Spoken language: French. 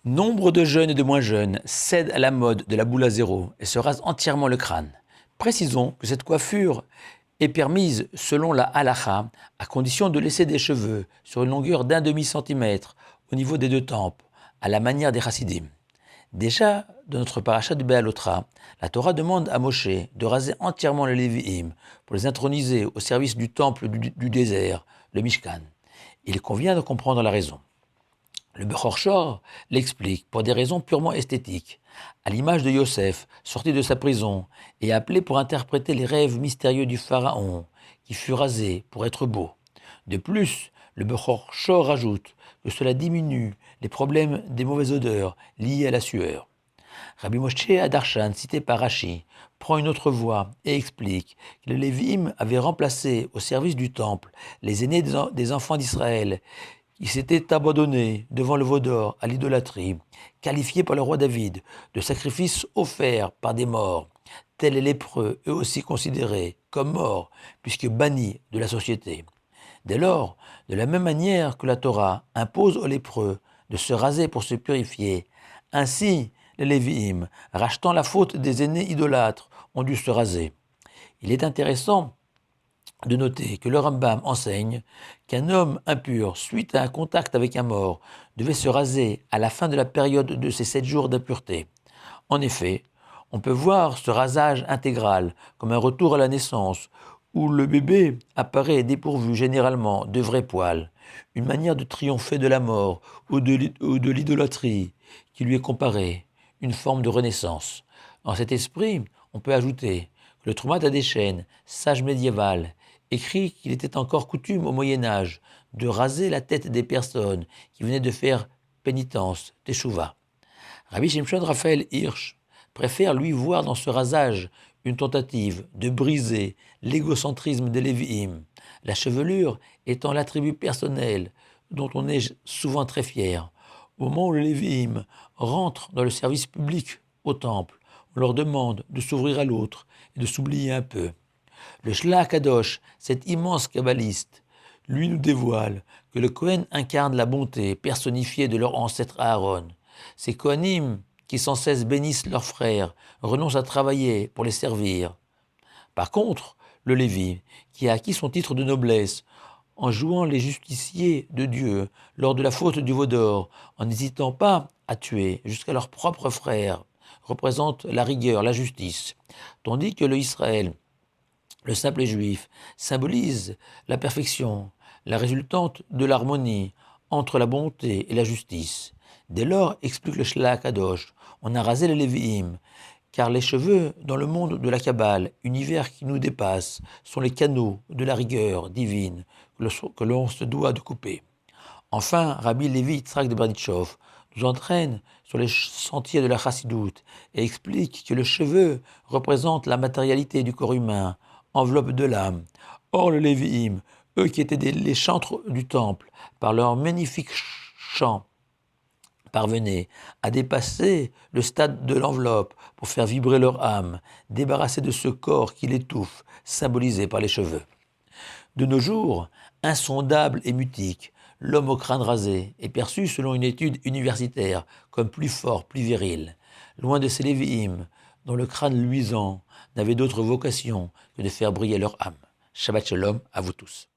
Nombre de jeunes et de moins jeunes cèdent à la mode de la boule à zéro et se rasent entièrement le crâne. Précisons que cette coiffure est permise selon la halakha, à condition de laisser des cheveux sur une longueur d'un demi-centimètre au niveau des deux tempes, à la manière des chassidim. Déjà, dans notre paracha de Béalotra, la Torah demande à Moshe de raser entièrement les Lévi'im pour les introniser au service du temple du désert, le Mishkan. Il convient de comprendre la raison. Le Bechor Shor l'explique pour des raisons purement esthétiques, à l'image de Yosef, sorti de sa prison et appelé pour interpréter les rêves mystérieux du pharaon, qui fut rasé pour être beau. De plus, le Bechor Shor ajoute que cela diminue les problèmes des mauvaises odeurs liées à la sueur. Rabbi Moshe Adarshan, cité par Rashi, prend une autre voie et explique que les Lévi'im avaient remplacé au service du temple les aînés des enfants d'Israël qui s'étaient abandonnés devant le veau d'or à l'idolâtrie, qualifiés par le roi David de sacrifices offerts par des morts, tels les lépreux, eux aussi considérés comme morts, puisque bannis de la société. Dès lors, de la même manière que la Torah impose aux lépreux de se raser pour se purifier, ainsi les Lévi'im, rachetant la faute des aînés idolâtres, ont dû se raser. Il est intéressant de noter que le Rambam enseigne qu'un homme impur, suite à un contact avec un mort, devait se raser à la fin de la période de ses 7 jours d'impureté. En effet, on peut voir ce rasage intégral comme un retour à la naissance, où le bébé apparaît dépourvu généralement de vrais poils, une manière de triompher de la mort ou de l'idolâtrie qui lui est comparée, une forme de renaissance. Dans cet esprit, on peut ajouter que le Troumat Adéchen, sage médiéval, écrit qu'il était encore coutume au Moyen-Âge de raser la tête des personnes qui venaient de faire pénitence, teshuva. Rabbi Shimshon Raphaël Hirsch préfère lui voir dans ce rasage une tentative de briser l'égocentrisme des Lévi'im, la chevelure étant l'attribut personnel dont on est souvent très fier. Au moment où les Lévi'im rentrent dans le service public au temple, on leur demande de s'ouvrir à l'autre et de s'oublier un peu. Le Shlach Kadosh, cet immense kabbaliste, lui nous dévoile que le Kohen incarne la bonté personnifiée de leur ancêtre Aaron. Ces Kohanim, qui sans cesse bénissent leurs frères, renoncent à travailler pour les servir. Par contre, le Lévi, qui a acquis son titre de noblesse en jouant les justiciers de Dieu lors de la faute du veau d'or, en n'hésitant pas à tuer jusqu'à leurs propres frères, représente la rigueur, la justice, tandis que le Israël, le simple juif, symbolise la perfection, la résultante de l'harmonie entre la bonté et la justice. Dès lors, explique le Shlach Kadosh, on a rasé les Lévi'im, car les cheveux, dans le monde de la Kabbale, univers qui nous dépasse, sont les canaux de la rigueur divine que l'on se doit de couper. Enfin, Rabbi Levi Yitzhak de Berditchov nous entraîne sur les sentiers de la chassidoute et explique que le cheveu représente la matérialité du corps humain, enveloppe de l'âme. Or, le Lévi'im, eux qui étaient les chantres du temple, par leurs magnifiques chants, parvenaient à dépasser le stade de l'enveloppe pour faire vibrer leur âme, débarrassés de ce corps qui l'étouffe, symbolisé par les cheveux. De nos jours, insondable et mutique, l'homme au crâne rasé est perçu selon une étude universitaire comme plus fort, plus viril, loin de ces Lévi'im dont le crâne luisant n'avait d'autre vocation que de faire briller leur âme. Shabbat Shalom à vous tous.